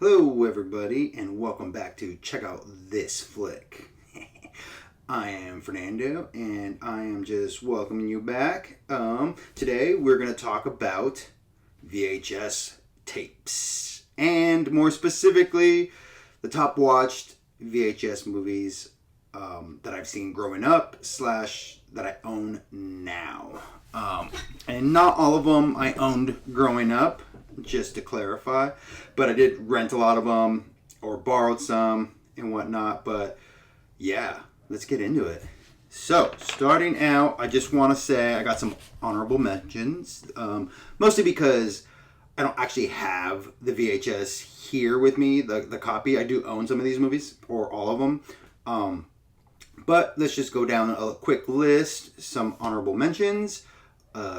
Hello, everybody, and welcome back to Check Out This Flick. I am Fernando, and I am just welcoming you back. Today, we're going to talk about VHS tapes, and more specifically, the top watched VHS movies that I've seen growing up / that I own now. And not all of them I owned growing up, just to clarify, but I did rent a lot of them or borrowed some and whatnot. But yeah, let's get into it. So, starting out, I just want to say I got some honorable mentions, mostly because I don't actually have the VHS here with me, the copy. I do own some of these movies, or all of them. But let's just go down a quick list. Some honorable mentions.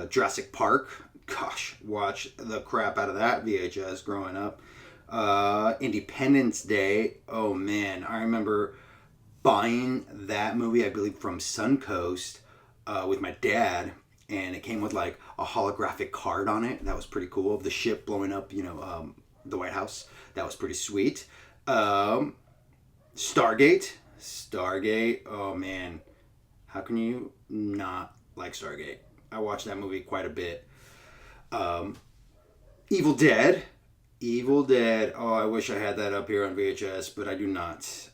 Jurassic Park. Gosh, watch the crap out of that VHS growing up. Independence Day. Oh man, I remember buying that movie, I believe from Suncoast, with my dad. And it came with like a holographic card on it. That was pretty cool. Of the ship blowing up, the White House. That was pretty sweet. Stargate. Oh man, how can you not like Stargate? I watched that movie quite a bit. Evil Dead. Oh, I wish I had that up here on VHS, but I do not.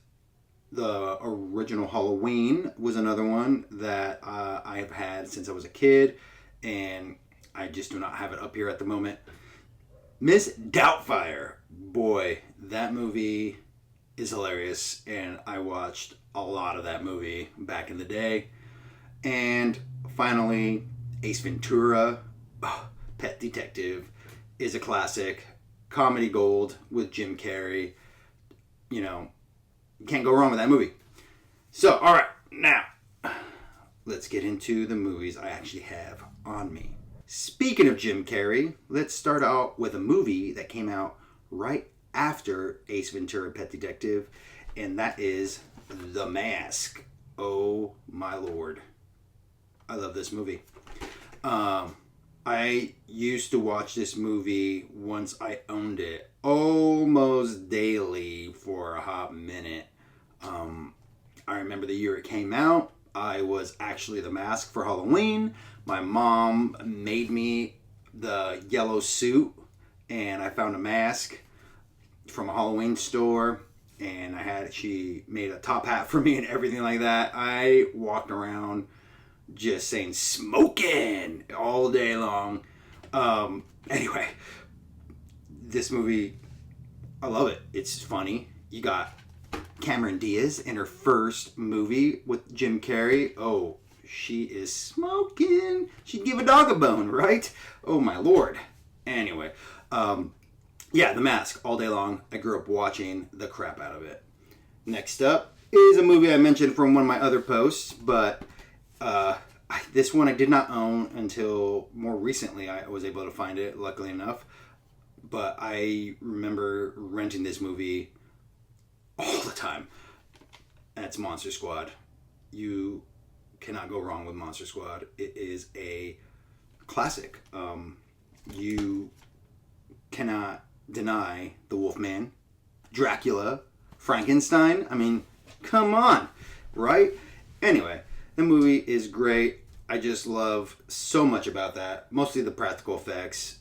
The original Halloween was another one that I have had since I was a kid, and I just do not have it up here at the moment. Miss Doubtfire. Boy, that movie is hilarious, and I watched a lot of that movie back in the day. And finally, Ace Ventura, Pet Detective, is a classic. Comedy gold with Jim Carrey. You can't go wrong with that movie. So, alright, now, let's get into the movies I actually have on me. Speaking of Jim Carrey, let's start out with a movie that came out right after Ace Ventura, Pet Detective, and that is The Mask. Oh my lord. I love this movie. I used to watch this movie once I owned it almost daily for a hot minute. I remember the year it came out. I was actually The Mask for Halloween. My mom made me the yellow suit, and I found a mask from a Halloween store, and she made a top hat for me and everything like that. I walked around just saying smoking all day long. Anyway, this movie, I love it. It's funny. You got Cameron Diaz in her first movie with Jim Carrey. Oh, she is smoking. She'd give a dog a bone, right? Oh my lord. Anyway, yeah, The Mask all day long. I grew up watching the crap out of it. Next up is a movie I mentioned from one of my other posts, but this one I did not own until more recently. I was able to find it, luckily enough. But I remember renting this movie all the time. That's Monster Squad. You cannot go wrong with Monster Squad. It is a classic. You cannot deny the Wolfman, Dracula, Frankenstein. I mean, come on, right? Anyway, the movie is great. I just love so much about that. Mostly the practical effects,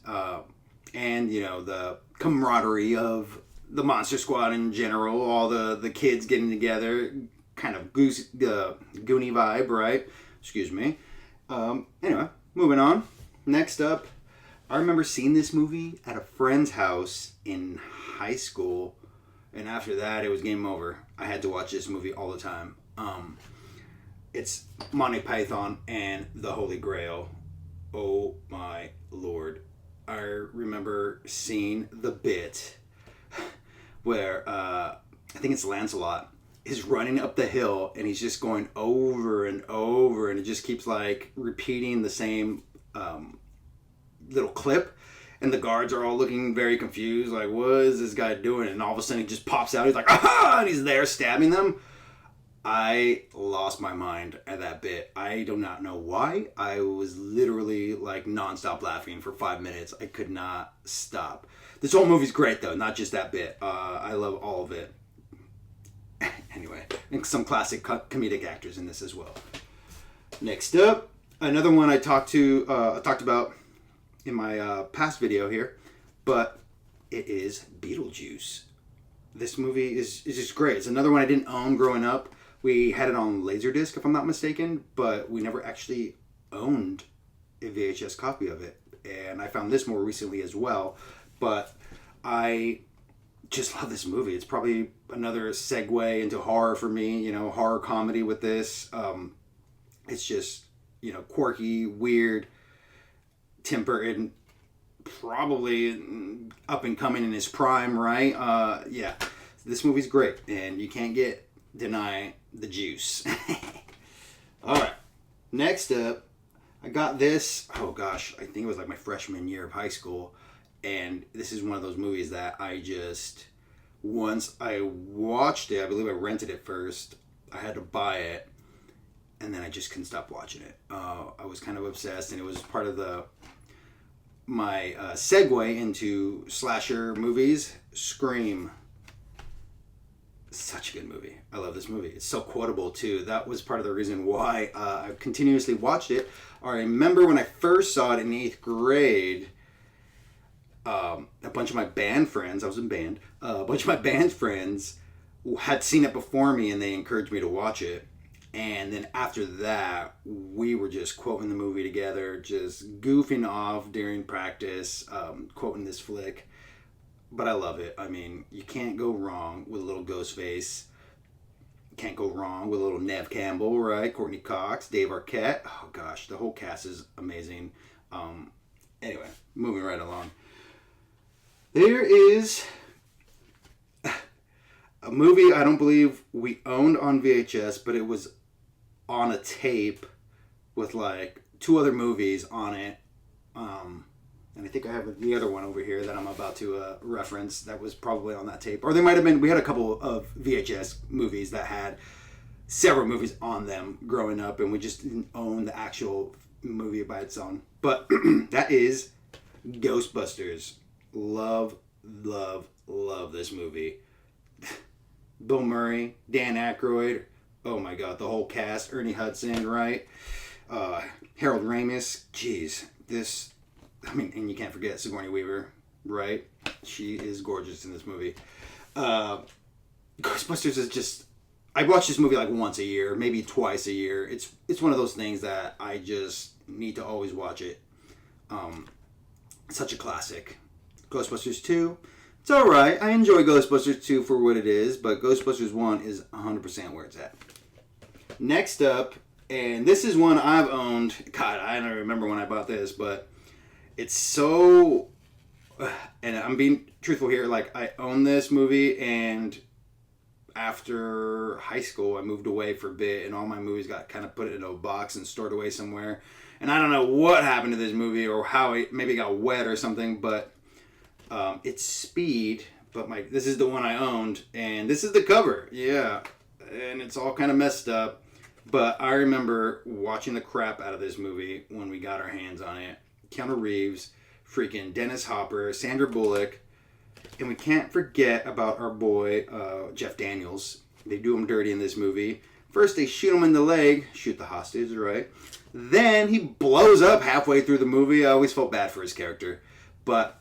and the camaraderie of the Monster Squad in general. All the kids getting together, kind of Goonie vibe, right? Excuse me. Anyway, moving on. Next up, I remember seeing this movie at a friend's house in high school, and after that, it was game over. I had to watch this movie all the time. It's Monty Python and the Holy Grail. Oh my lord. I remember seeing the bit where, I think it's Lancelot, is running up the hill and he's just going over and over, and it just keeps like repeating the same little clip, and the guards are all looking very confused, like, what is this guy doing? And all of a sudden he just pops out, he's like, aha, and he's there stabbing them. I lost my mind at that bit. I do not know why. I was literally like nonstop laughing for 5 minutes. I could not stop. This whole movie's great though, not just that bit. I love all of it. Anyway, and some classic comedic actors in this as well. Next up, another one I talked about in my past video here, but it is Beetlejuice. This movie is just great. It's another one I didn't own growing up. We had it on Laserdisc, if I'm not mistaken, but we never actually owned a VHS copy of it. And I found this more recently as well. But I just love this movie. It's probably another segue into horror for me, horror comedy with this. It's just, quirky, weird. Tim Burton, probably up and coming in his prime, right? Yeah, this movie's great, and you can't deny the juice. All right, next up, I got this. Oh gosh, I think it was like my freshman year of high school, and this is one of those movies that once I watched it, I believe I rented it first. I had to buy it, and then I just couldn't stop watching it. I was kind of obsessed, and it was part of my segue into slasher movies. Scream. Such a good movie. I love this movie. It's so quotable too. That was part of the reason why I continuously watched it. I remember when I first saw it in 8th grade, a bunch of my band friends, I was in band, a bunch of my band friends had seen it before me and they encouraged me to watch it. And then after that, we were just quoting the movie together, just goofing off during practice, quoting this flick. But I love it. I mean, you can't go wrong with a little Ghostface. Can't go wrong with a little Nev Campbell, right? Courtney Cox, Dave Arquette. Oh gosh, the whole cast is amazing. Anyway, moving right along. There is a movie I don't believe we owned on VHS, but it was on a tape with like 2 other movies on it. And I think I have the other one over here that I'm about to reference that was probably on that tape. Or they might have been, we had a couple of VHS movies that had several movies on them growing up, and we just didn't own the actual movie by its own. But that is Ghostbusters. Love, love, love this movie. Bill Murray, Dan Aykroyd, oh my god, the whole cast, Ernie Hudson, right? Harold Ramis, jeez, and you can't forget Sigourney Weaver, right? She is gorgeous in this movie. Ghostbusters is just, I watch this movie like once a year, maybe twice a year. It's one of those things that I just need to always watch it. Such a classic. Ghostbusters 2, it's alright. I enjoy Ghostbusters 2 for what it is, but Ghostbusters 1 is 100% where it's at. Next up, and this is one I've owned. God, I don't remember when I bought this, but it's so... And I'm being truthful here, like, I own this movie, and after high school, I moved away for a bit, and all my movies got kind of put in a box and stored away somewhere. And I don't know what happened to this movie, or how it maybe got wet or something, but it's Speed, but this is the one I owned, and this is the cover, yeah, and it's all kind of messed up, but I remember watching the crap out of this movie when we got our hands on it. Keanu Reeves, freaking Dennis Hopper, Sandra Bullock, and we can't forget about our boy, Jeff Daniels. They do him dirty in this movie. First, they shoot him in the leg, shoot the hostage, right? Then he blows up halfway through the movie. I always felt bad for his character, but,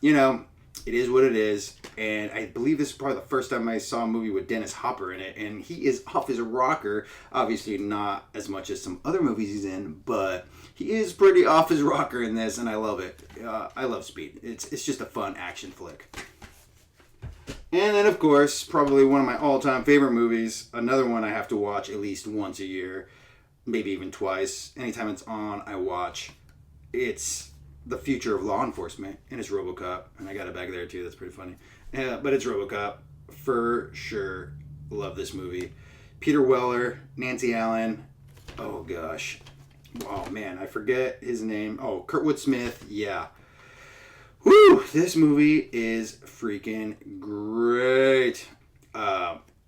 it is what it is, and I believe this is probably the first time I saw a movie with Dennis Hopper in it, and he is off his rocker. Obviously not as much as some other movies he's in, but he is pretty off his rocker in this, and I love it. I love Speed. It's just a fun action flick. And then, of course, probably one of my all-time favorite movies, another one I have to watch at least once a year, maybe even twice. Anytime it's on, I watch. It's The Future of Law Enforcement, and it's RoboCop, and I got it back there too. That's pretty funny. But it's RoboCop for sure. Love this movie. Peter Weller, Nancy Allen. Oh gosh, oh man, I forget his name. Oh, Kurtwood Smith. Yeah. Woo! This movie is freaking great.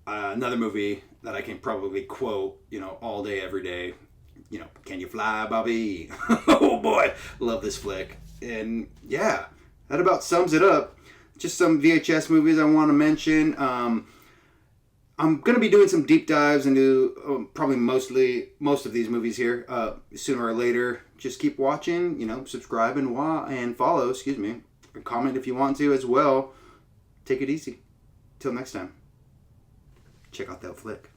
Another movie that I can probably quote, all day, every day. Can you fly, Bobby? Oh boy, love this flick. And yeah, that about sums it up. Just some VHS movies I want to mention. I'm going to be doing some deep dives into probably most of these movies here sooner or later. Just keep watching, subscribe and follow, comment if you want to as well. Take it easy. Till next time. Check out that flick.